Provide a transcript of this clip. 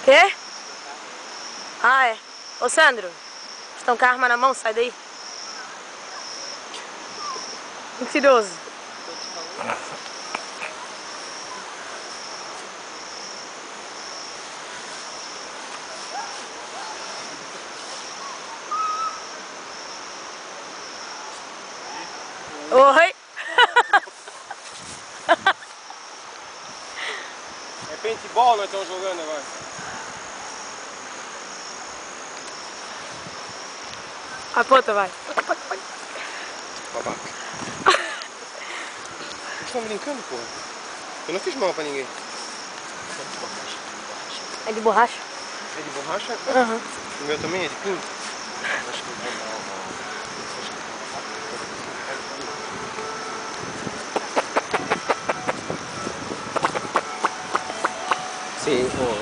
Quê? Ah, é. Ô, Sandro, estão com a arma na mão? Sai daí. Mentiroso. Oi. É paintball nós estamos jogando agora. Aponta, vai. Babaca. Vocês estão brincando, porra? Eu não fiz mal pra ninguém. É de borracha? É de borracha? Aham. O meu também é de pinto? Sim, pô.